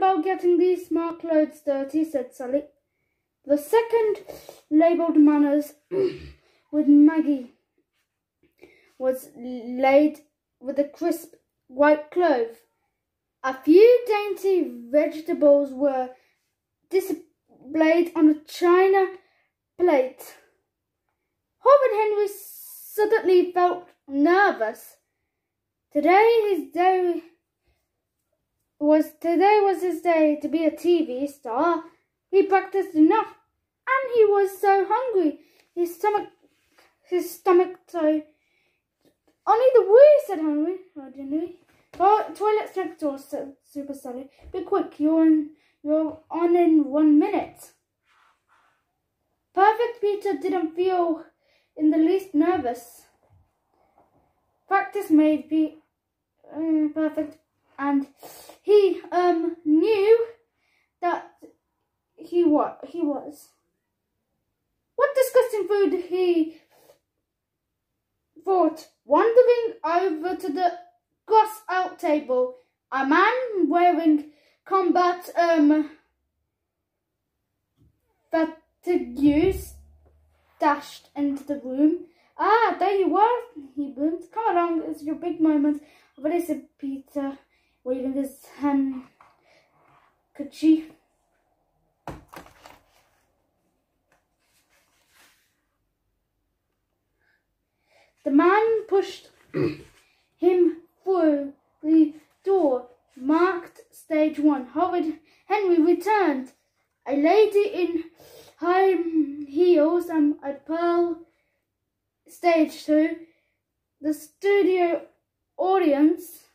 about getting these smart clothes dirty, said Sally. The second, labelled manners with Maggie, was laid with a crisp white cloth. A few dainty vegetables were displayed on a china plate. Horrid Henry suddenly felt nervous. Today was his day to be a TV star. He practiced enough, and he was so hungry. His stomach so. Only the wee, said Henry. Toilet's next door, said Super Sally. Be quick, you're on in 1 minute. Perfect Peter didn't feel in the least nervous. Practice made perfect, and he knew that he was. What disgusting food, he thought, wandering over to the cross-out table. A man wearing combat fatigues dashed into the room. Ah, there you are, he boomed. Come along, it's your big moment. Already, said Peter, waving his handkerchief. The man pushed him through the door marked stage 1. Horrid Henry returned. A lady in high heels and a pearl. Stage 2. The studio audience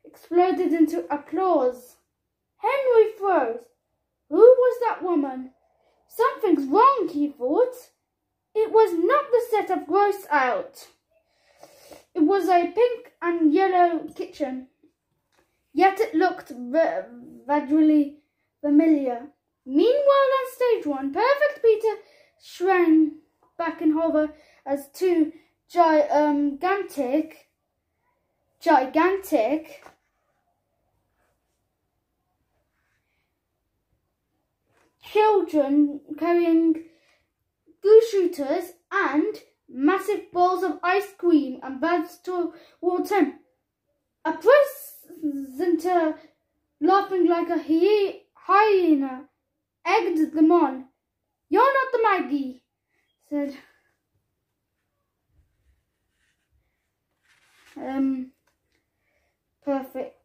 exploded into applause. Henry froze. Who was that woman? Something's wrong, he thought. It was not the set of Gross Out. It was a pink and yellow kitchen, yet it looked vaguely familiar. Meanwhile, on stage 1, Perfect Peter shrank back in horror as two gigantic children carrying goose shooters and massive balls of ice cream and bags towards him. A presenter, laughing like a hyena, egged them on. You're not the Maggie, said Perfect.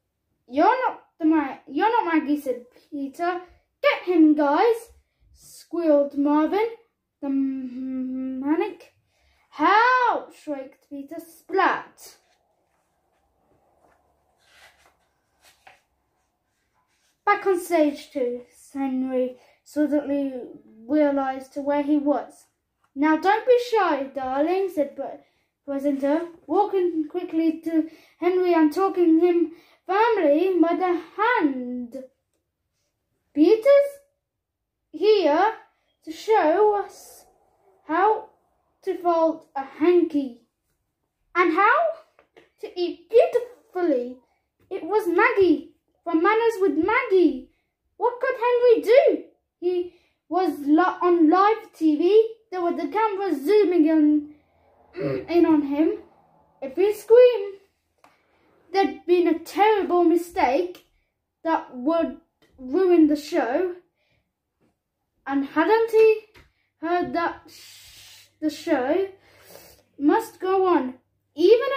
You're not Maggie, said Peter. Get him, guys, squealed Marvin. The manic. How? Shrieked Peter. Splat. Back on stage 2, Henry suddenly realised where he was. Now don't be shy, darling, said presenter, walking quickly to Henry and taking him firmly by the hand. Peter's here to show us how to fold a hanky and how to eat beautifully. It was Maggie, from Manners with Maggie. What could Henry do? He was on live TV. There were the cameras zooming in on him. If he screamed, there'd been a terrible mistake that would ruin the show. And hadn't he heard that the show must go on? Even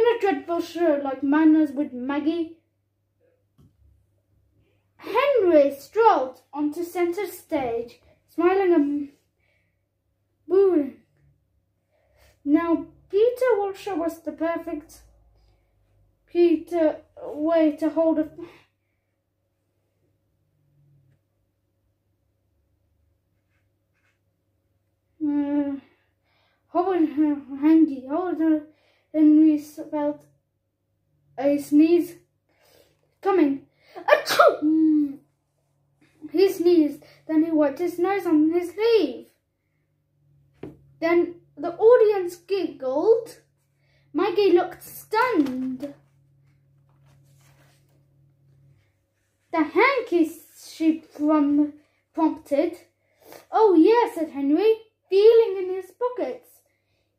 a dreadful show like Manners with Maggie. Henry strolled onto centre stage, smiling and booing. Now Peter will show us the perfect way to hold a Horrid Henry felt a sneeze coming. Achoo! He sneezed, then he wiped his nose on his sleeve. Then the audience giggled. Maggie looked stunned. "The hanky," she prompted. "Oh yes," said Henry, feeling in his pockets.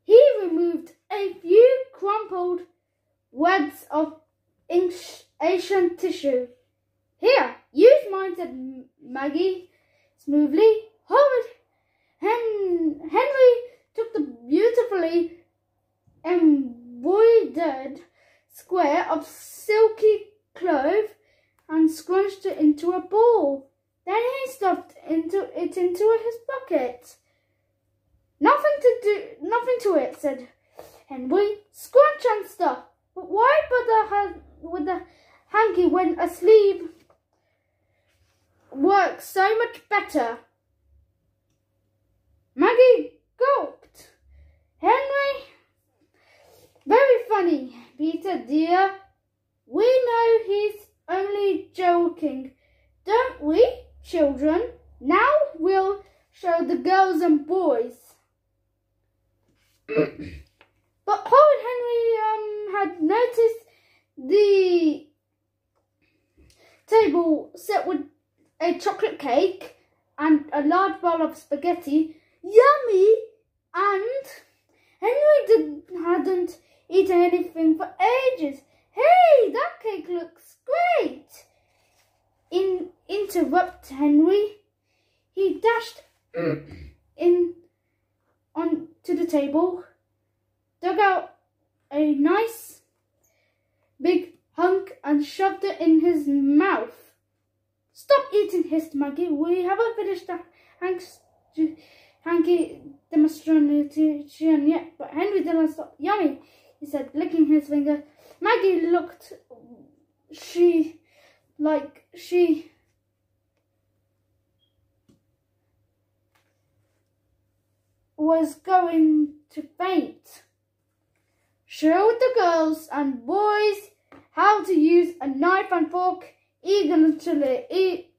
He removed a few crumpled wads of Asian tissue. "Here, use mine," said Maggie smoothly. Horrid Henry took the beautifully embroidered square of silky cloth and scrunched it into a ball. Then he stuffed it into his pocket. Nothing to it," said Henry. "Scrunch and stuff. But why bother with the hanky when a sleeve works so much better?" Maggie gulped. "Henry, very funny, Peter dear. We know he's only joking, don't we, children? Now we'll show the girls and boys." But Horrid Henry had noticed the table set with a chocolate cake and a large bowl of spaghetti. Yummy! And Henry hadn't eaten anything for ages. "Hey, that cake looks great!" Interrupt Henry. He dashed onto the table, dug out a nice big hunk and shoved it in his mouth. "Stop eating," hissed Maggie. "We haven't finished the hanky demonstration yet." But Henry didn't stop. "Yummy," he said, licking his finger. Maggie looked she was going to faint. Showed the girls and boys how to use a knife and fork elegantly.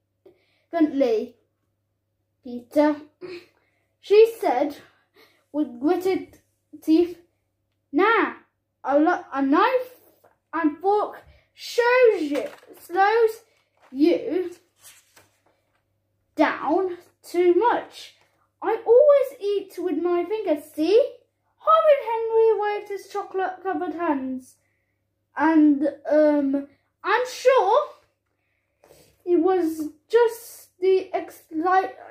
"Peter," she said with gritted teeth, "Nah, a knife and fork slows you down too much. I always eat with my fingers, see?" Horrid Henry waved his chocolate-covered hands. And I'm sure it was just the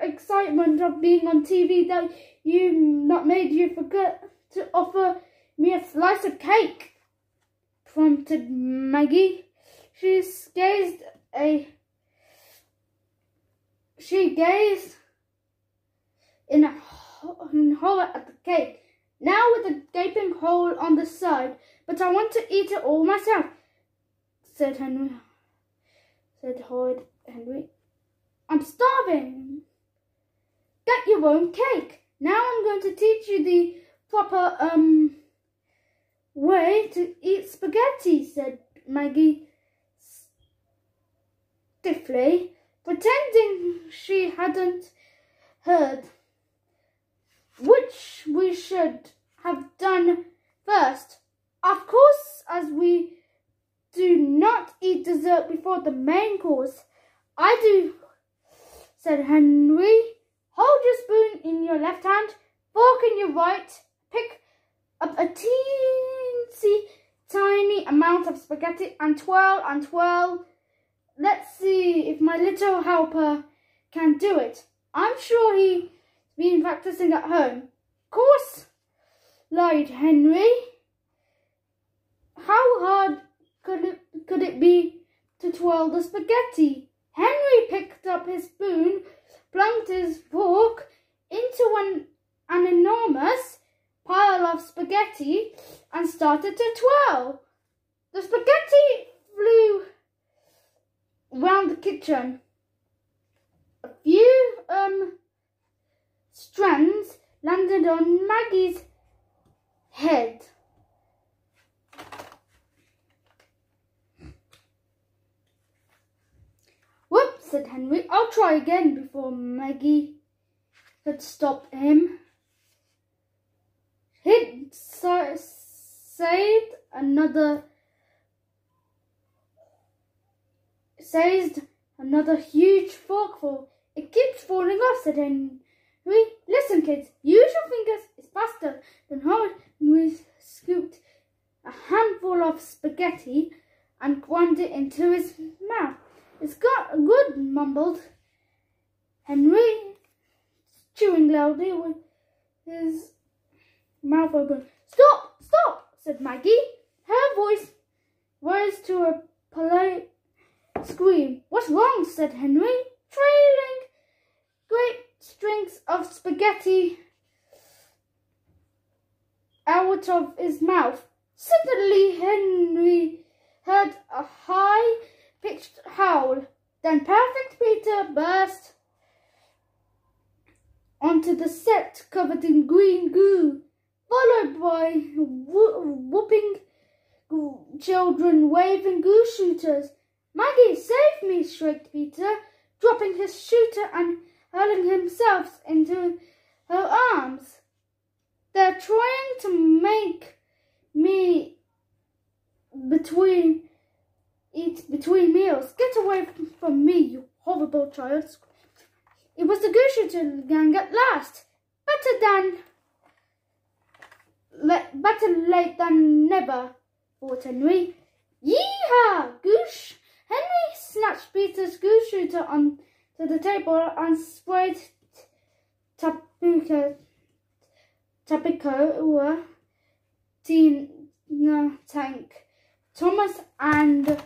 excitement of being on TV that made you forget to offer me a slice of cake, prompted Maggie. She gazed in horror at the cake, now with a gaping hole on the side. "But I want to eat it all myself," said Horrid Henry. "I'm starving." "Get your own cake. Now I'm going to teach you the proper way to eat spaghetti," said Maggie stiffly, pretending she hadn't heard. "Which we should have done first, of course, as we do not eat dessert before the main course." "I do," said Henry. "Hold your spoon in your left hand, fork in your right, pick up a teensy tiny amount of spaghetti and twirl and twirl. Let's see if my little helper can do it. I'm sure he's been practicing at home." "Course," lied Henry. "How hard could it be to twirl the spaghetti?" Henry picked up his spoon, plunked his fork into an enormous pile of spaghetti and started to twirl. The spaghetti flew round the kitchen. A few strands landed on Maggie's head. "Whoops," said Henry. "I'll try again," before Maggie could stop him. Hit saved another huge forkful. It keeps falling off, said Henry. Listen, kids, use your fingers. It's faster than Horrid Henry scooped a handful of spaghetti and ground it into his mouth. It's got good, mumbled Henry, chewing loudly with his mouth open. Stop, stop, said Maggie. Her voice rose to a polite scream. What's wrong, said Henry, trailing great strings of spaghetti out of his mouth. Suddenly Henry heard a high-pitched howl. Then Perfect Peter burst onto the set covered in green goo, followed by whooping children waving goo shooters. Maggie, save me, shrieked Peter, dropping his shooter and hurling himself into her arms. They're trying to make me eat between meals. Get away from me, you horrible child. It was the goo shooter gang at last. Better late than never, thought Henry. Yee-haw, goosh! Henry snatched Peter's goo shooter onto the table and sprayed Tapico, Tina, Tank, Thomas and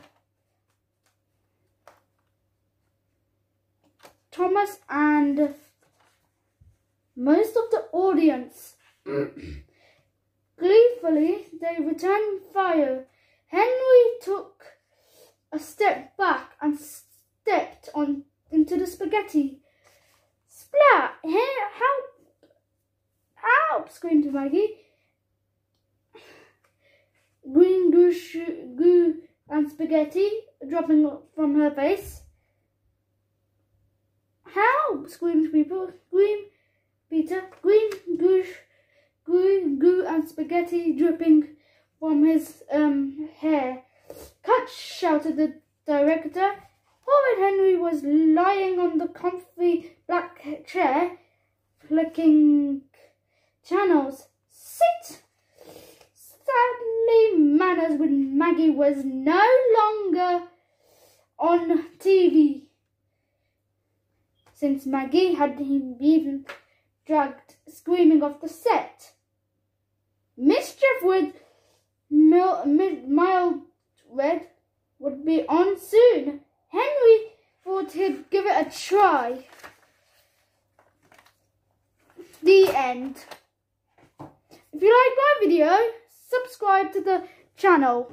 most of the audience. Gleefully, they returned fire. Henry took a step back and stepped into the spaghetti. Splat! Help! Help! Screamed Maggie. Green goo and spaghetti dropping from her face. Help! Screamed Peter. Green goo and spaghetti dripping from his hair. Cut! Shouted the director. Horrid Henry was lying on the comfy black chair, flicking channels. Sit! Sadly, Manners with Maggie was no longer on TV, since Maggie had been dragged screaming off the set. Mischief with Mild Red would be on soon. Henry thought he'd give it a try. The end. If you like my video, subscribe to the channel.